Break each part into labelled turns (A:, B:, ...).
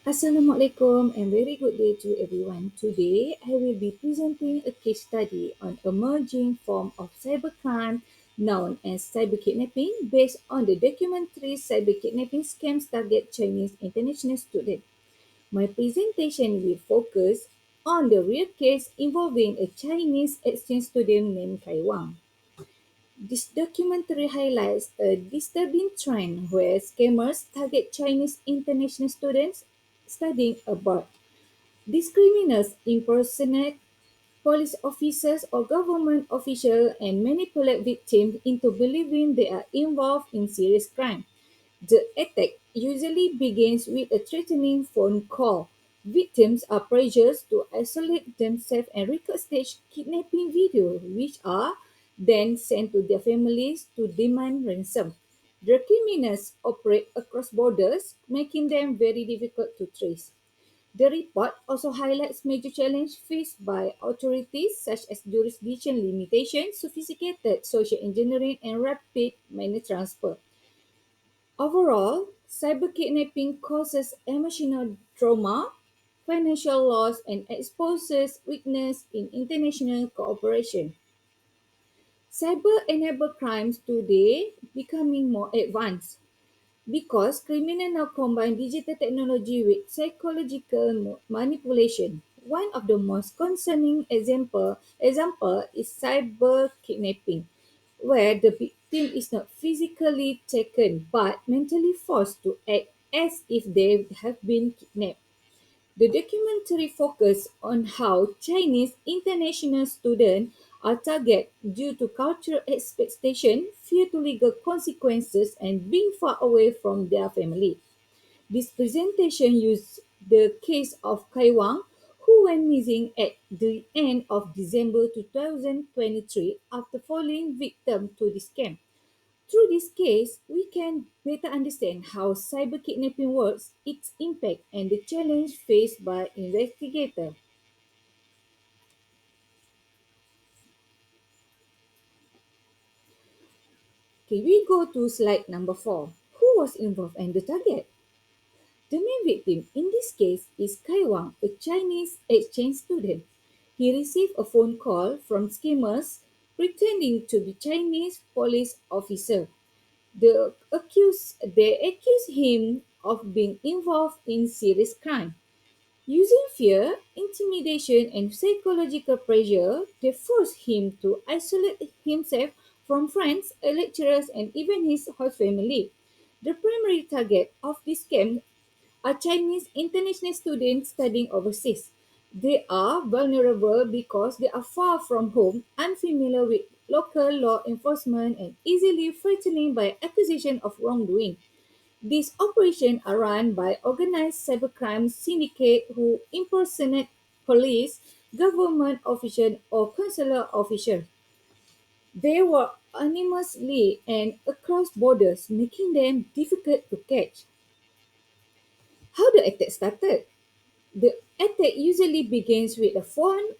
A: Assalamualaikum and very good day to everyone. Today, I will be presenting a case study on emerging form of cybercrime known as cyber kidnapping based on the documentary Cyber Kidnapping Scams Target Chinese International Student. My presentation will focus on the real case involving a Chinese exchange student named Kai Wang. This documentary highlights a disturbing trend where scammers target Chinese international students studying abroad. These criminals impersonate police officers or government officials and manipulate victims into believing they are involved in serious crime. The attack usually begins with a threatening phone call. Victims are pressured to isolate themselves and record stage kidnapping videos, which are then sent to their families to demand ransom. The criminals operate across borders, making them very difficult to trace. The report also highlights major challenges faced by authorities such as jurisdiction limitations, sophisticated social engineering, and rapid money transfer. Overall, cyber-kidnapping causes emotional trauma, financial loss, and exposes weakness in international cooperation. Cyber-enabled crimes today becoming more advanced because criminals now combine digital technology with psychological manipulation. One of the most concerning example is cyber kidnapping, where the victim is not physically taken but mentally forced to act as if they have been kidnapped. The documentary focused on how Chinese international students are targeted due to cultural expectation, fear to legal consequences, and being far away from their family. This presentation used the case of Kai Wang, who went missing at the end of December 2023 after falling victim to the scam. Through this case, we can better understand how cyber kidnapping works, its impact, and the challenge faced by investigators. Okay, we go to slide number 4. Who was involved and the target? The main victim in this case is Kai Wang, a Chinese exchange student. He received a phone call from scammers pretending to be Chinese police officer. They accuse him of being involved in serious crime. Using fear, intimidation, and psychological pressure, they force him to isolate himself from friends, lecturers, and even his host family. The primary target of this scam are Chinese international students studying overseas. They are vulnerable because they are far from home, unfamiliar with local law enforcement, and easily threatened by accusation of wrongdoing. These operations are run by organized cybercrime syndicate who impersonate police, government officials, or consular officials. They work anonymously and across borders, making them difficult to catch. How the attack started? The attack usually begins with a phone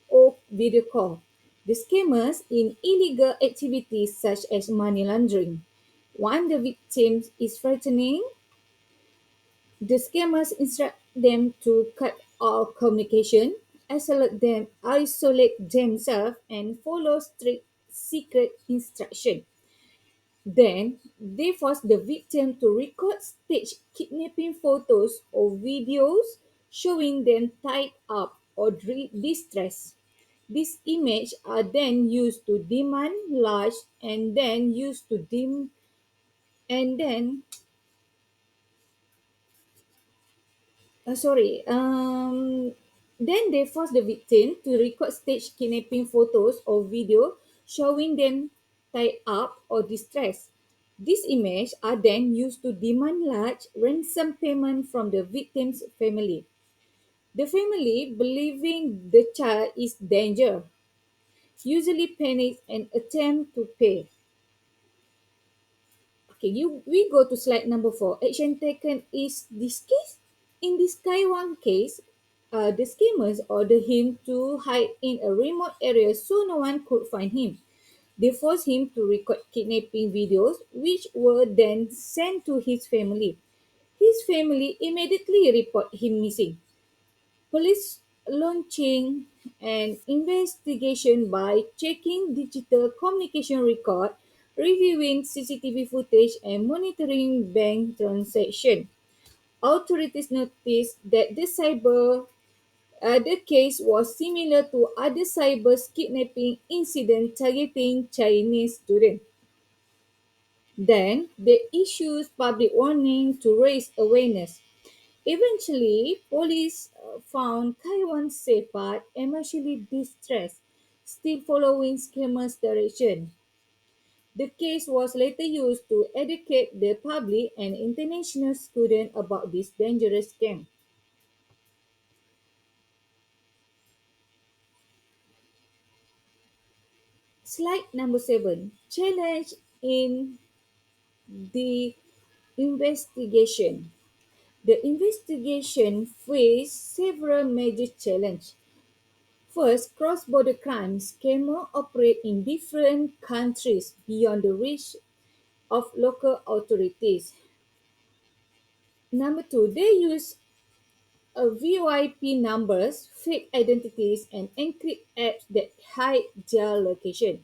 A: or video call. The scammers in illegal activities such as money laundering. When the victim is threatening, the scammers instruct them to cut off communication, isolate themselves, and follow strict secret instruction. Then they force the victim to record stage kidnapping photos or videos showing them tied up or distressed. These images are then used to demand large and then used to dim and then sorry. Then they force the victim to record stage kidnapping photos or video showing them tied up or distressed. These images are then used to demand large ransom payment from the victim's family. The family, believing the child is danger, usually panics and attempt to pay. Okay, we go to slide number 4. Action taken is this case. In this Taiwan case, the scammers ordered him to hide in a remote area so no one could find him. They forced him to record kidnapping videos, which were then sent to his family. His family immediately report him missing. Police launching an investigation by checking digital communication record, reviewing CCTV footage, and monitoring bank transactions. Authorities noticed that the case was similar to other cyber kidnapping incidents targeting Chinese students. Then they issued public warning to raise awareness. Eventually, police found Taiwan safe but emotionally distressed, still following scammers' direction. The case was later used to educate the public and international students about this dangerous scam. Slide number 7. Challenge in the investigation. The investigation faced several major challenges. First, cross-border crimes scammers operate in different countries beyond the reach of local authorities. Number two, they use VoIP numbers, fake identities, and encrypt apps that hide their location.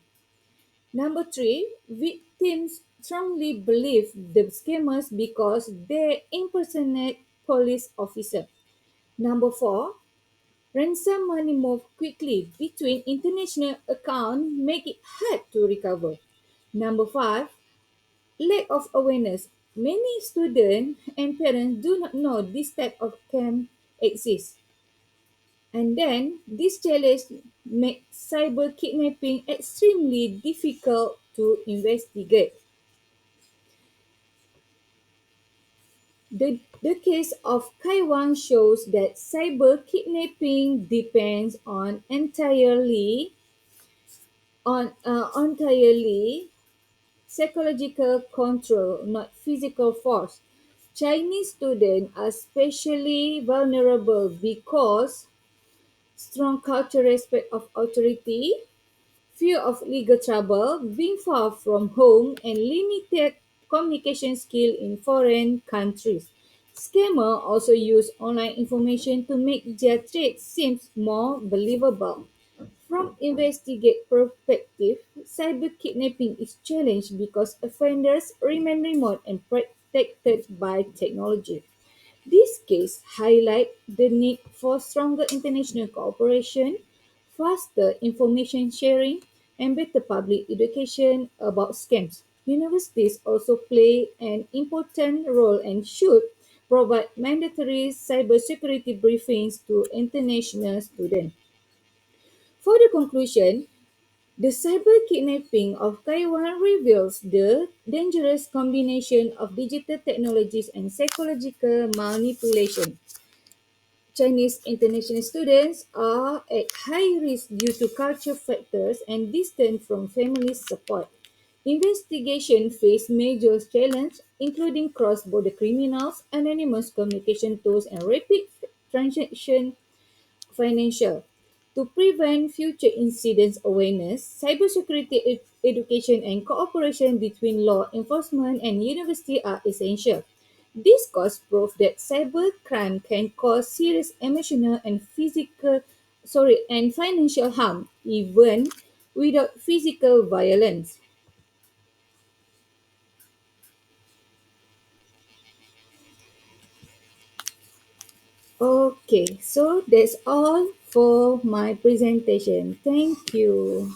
A: Number three, victims strongly believe the scammers because they impersonate police officers. Number four, ransom money move quickly between international accounts, make it hard to recover. Number five, lack of awareness. Many students and parents do not know this type of scam exists. And then this challenge makes cyber kidnapping extremely difficult to investigate. The case of Kaiwan shows that cyber kidnapping depends on entirely psychological control, not physical force. Chinese students are especially vulnerable because strong cultural respect of authority, fear of legal trouble, being far from home, and limited communication skill in foreign countries. Scammers also use online information to make their threats seem more believable. From investigate perspective, cyber kidnapping is challenged because offenders remain remote and protected by technology. This case highlights the need for stronger international cooperation, faster information sharing, and better public education about scams. Universities also play an important role and should provide mandatory cybersecurity briefings to international students. For the conclusion, the cyber kidnapping of Taiwan reveals the dangerous combination of digital technologies and psychological manipulation. Chinese international students are at high risk due to cultural factors and distance from family support. Investigation face major challenges, including cross-border criminals, anonymous communication tools, and rapid transaction financial. To prevent future incidents awareness, cybersecurity education and cooperation between law enforcement and university are essential. This course proves that cybercrime can cause serious emotional and financial harm even without physical violence. Okay, so that's all for my presentation. Thank you.